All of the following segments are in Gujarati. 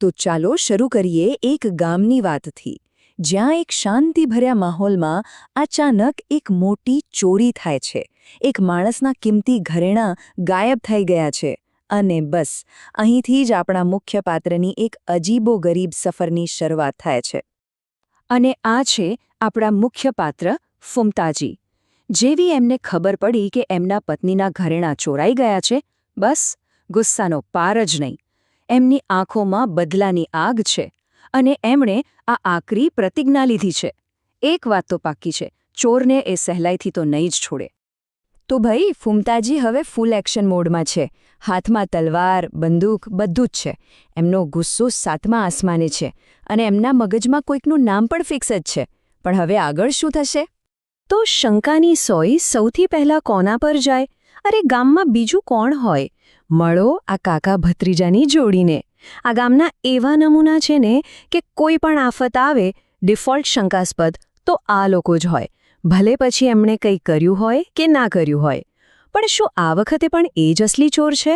તો ચાલો શરૂ કરીએ એક ગામની વાતથી, જ્યાં એક શાંતિભર્યા માહોલમાં અચાનક એક મોટી ચોરી થાય છે. એક માણસના કિંમતી ઘરેણાં ગાયબ થઈ ગયા છે. અને બસ અહીંથી જ આપણા મુખ્ય પાત્રની એક અજીબોગરીબ સફરની શરૂઆત થાય છે. અને આ છે આપણા મુખ્ય પાત્ર ફુમતાજી. જેવી એમને ખબર પડી કે એમના પત્નીના ઘરેણાં ચોરાઈ ગયા છે, બસ ગુસ્સાનો પાર જ નહીં. એમની આંખોમાં બદલાની આગ છે અને એમણે આ આકરી પ્રતિજ્ઞા લીધી છે. એક વાત તો પાક્કી છે, ચોરને એ સહેલાઈથી તો નહીં જ છોડે. તો ભાઈ ફુમતાજી હવે ફૂલ એક્શન મોડમાં છે. હાથમાં તલવાર, બંદૂક બધું જ છે. એમનો ગુસ્સો 7મા આસમાને છે અને એમના મગજમાં કોઈકનું નામ પણ ફિક્સ જ છે. પણ હવે આગળ શું થશે? તો શંકાની સોય સૌથી પહેલાં કોના પર જાય? અરે ગામમાં બીજું કોણ હોય? મળો આ કાકા ભત્રીજાની જોડીને. આ ગામના એવા નમૂના છે ને કે કોઈ પણ આફત આવે, ડિફોલ્ટ શંકાસ્પદ તો આ લોકો જ હોય. ભલે પછી એમણે કંઈ કર્યું હોય કે ના કર્યું હોય. પણ શું આ વખતે પણ એ જ અસલી ચોર છે?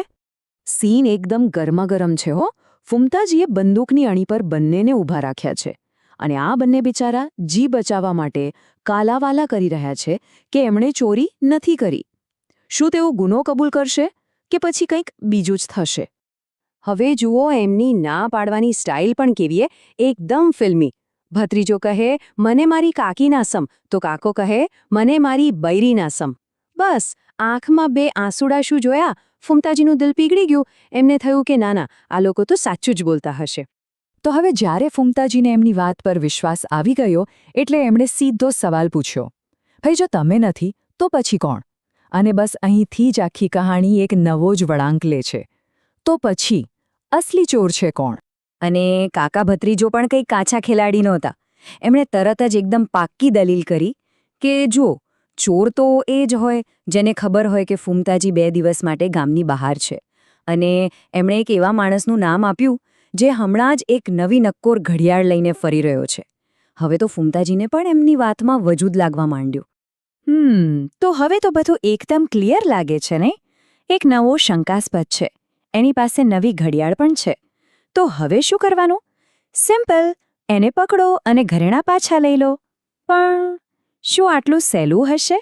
સીન એકદમ ગરમાગરમ છે હો. ફુમતાજીએ બંદૂકની અણી પર બંનેને ઊભા રાખ્યા છે અને આ બંને બિચારા જી બચાવવા માટે કાલાવાલા કરી રહ્યા છે કે એમણે ચોરી નથી કરી. શું તેઓ ગુનો કબૂલ કરશે કે પછી કંઈક બીજું જ થશે? હવે જુઓ એમની ના પાડવાની સ્ટાઇલ પણ કેવી, એકદમ ફિલ્મી. ભત્રીજો કહે મને મારી કાકીના સમ, તો કાકો કહે મને મારી બૈરીના સમ. બસ આંખમાં બે આંસુડા શું જોયા, ફુમતાજીનું દિલ પીગળી ગયું. એમને થયું કે ના, આ લોકો તો સાચું જ બોલતા હશે. તો હવે જ્યારે ફુમતાજીને એમની વાત પર વિશ્વાસ આવી ગયો એટલે એમણે સીધો સવાલ પૂછ્યો, ભાઈ જો તમે નથી તો પછી કોણ? અને બસ અહીંથી જ આખી કહાણી એક નવો જ વળાંક લે છે. તો પછી અસલી ચોર છે કોણ? અને કાકા ભત્રીજો પણ કંઈ કાચા ખેલાડી નહોતા. એમણે તરત જ એકદમ પાક્કી દલીલ કરી કે જુઓ, ચોર તો એ જ હોય જેને ખબર હોય કે ફુમતાજી 2 દિવસ માટે ગામની બહાર છે. અને એમણે એક એવા માણસનું નામ આપ્યું જે હમણાં જ એક નવી નક્કોર ઘડિયાળ લઈને ફરી રહ્યો છે. હવે તો ફુમતાજીને પણ એમની વાતમાં વજૂદ લાગવા માંડ્યું. તો હવે તો બધું એકદમ ક્લિયર લાગે છે ને? એક નવો શંકાસ્પદ છે. એની પાસે નવી ઘડિયાળ પણ છે. તો હવે શું કરવાનું? સિમ્પલ, એને પકડો અને ઘરેણાં પાછા લઈ લો. પણ શું આટલું સહેલું હશે?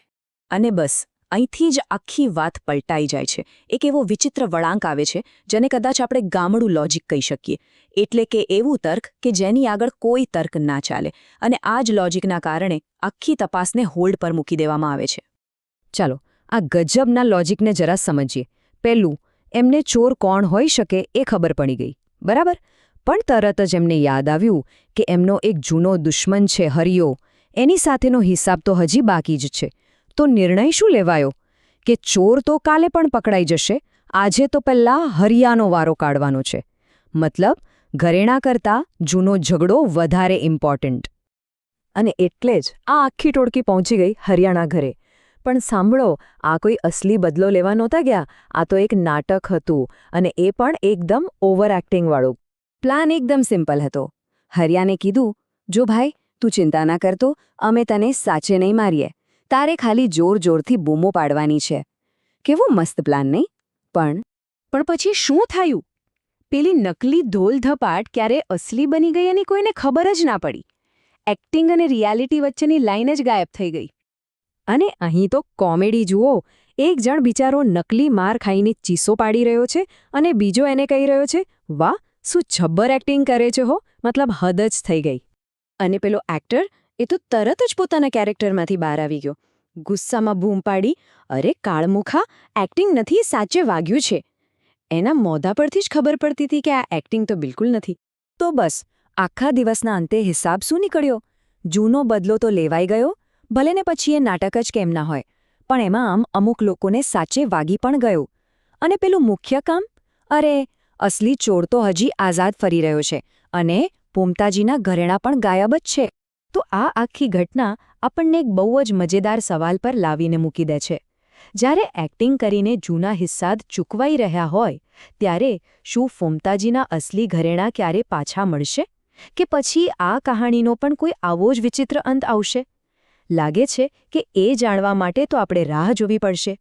અને બસ અહીંથી જ આખી વાત પલટાઈ જાય છે. એક એવો વિચિત્ર વળાંક આવે છે જેને કદાચ આપણે ગામડું લોજિક કહી શકીએ. એટલે કે એવું તર્ક કે જેની આગળ કોઈ તર્ક ના ચાલે. અને આ જ લોજિકના કારણે આખી તપાસને હોલ્ડ પર મૂકી દેવામાં આવે છે. ચાલો આ ગજબના લોજિકને જરા સમજીએ. પહેલું, એમને ચોર કોણ હોઈ શકે એ ખબર પડી ગઈ, બરાબર? પણ તરત જ એમને યાદ આવ્યું કે એમનો એક જૂનો દુશ્મન છે હરિયો. એની સાથેનો હિસાબ તો હજી બાકી જ છે. તો નિર્ણય શું લેવાયો કે ચોર તો કાલે પણ પકડાઈ જશે, આજે તો પહેલાં હરિયાનો વારો કાઢવાનો છે. મતલબ ઘરેણાં કરતાં જૂનો ઝઘડો વધારે ઇમ્પોર્ટન્ટ. અને એટલે જ આ આખી ટોળકી પહોંચી ગઈ હરિયાણા ઘરે. પણ સાંભળો, આ કોઈ અસલી બદલો લેવા નહોતા ગયા. આ તો એક નાટક હતું, અને એ પણ એકદમ ઓવર એક્ટિંગવાળું. પ્લાન એકદમ સિમ્પલ હતો. હરિયાને કીધું, જો ભાઈ તું ચિંતા ના કરતો, અમે તને સાચે નહીં મારીએ. તારે ખાલી જોર-જોરથી બૂમો પાડવાની છે. કેવો મસ્ત પ્લાન નહીં? પણ પછી શું થયું? પેલી નકલી ધોલ ધપાટ ક્યારે અસલી બની ગઈ એની કોઈને ખબર જ ના પડી. એક્ટિંગ અને રિયાલિટી વચ્ચેની લાઈન જ ગાયબ થઈ ગઈ. અને અહીં તો કોમેડી જુઓ. એક જણ બિચારો નકલી માર ખાઈને ચીસો પાડી રહ્યો છે અને બીજો એને કહી રહ્યો છે, વાહ શું જબ્બર એક્ટિંગ કરે છે હો, મતલબ હદ જ થઈ ગઈ. અને પેલો એક્ટર એ તો તરત જ પોતાના કેરેક્ટરમાંથી બહાર આવી ગયો. ગુસ્સામાં બૂમ પાડી, અરે કાળમુખા, એક્ટિંગ નથી, સાચે વાગ્યું છે. એના મોઢા પરથી જ ખબર પડતી હતી કે આ એક્ટિંગ તો બિલકુલ નથી. તો બસ આખા દિવસના અંતે હિસાબ શું નીકળ્યો? જૂનો બદલો તો લેવાઈ ગયો, ભલે ને પછી એ નાટક જ કેમ ના હોય, પણ એમાં આમ અમુક લોકોને સાચે વાગી પણ ગયું. અને પેલું મુખ્ય કામ? અરે અસલી ચોર તો હજી આઝાદ ફરી રહ્યો છે અને ફુમતાજીના ઘરેણાં પણ ગાયબ જ છે. તો આ આખી ઘટના આપણને એક બહુ જ મજેદાર સવાલ પર લાવીને મૂકી દે છે. જ્યારે એક્ટિંગ કરીને જૂના હિસ્સા ચૂકવાઈ રહ્યા હોય, ત્યારે શું ફુમતાજીના અસલી ઘરેણાં ક્યારે પાછા મળશે? કે પછી આ કહાણીનો પણ કોઈ આવો જ વિચિત્ર અંત આવશે? લાગે છે કે એ જાણવા માટે તો આપણે રાહ જોવી પડશે.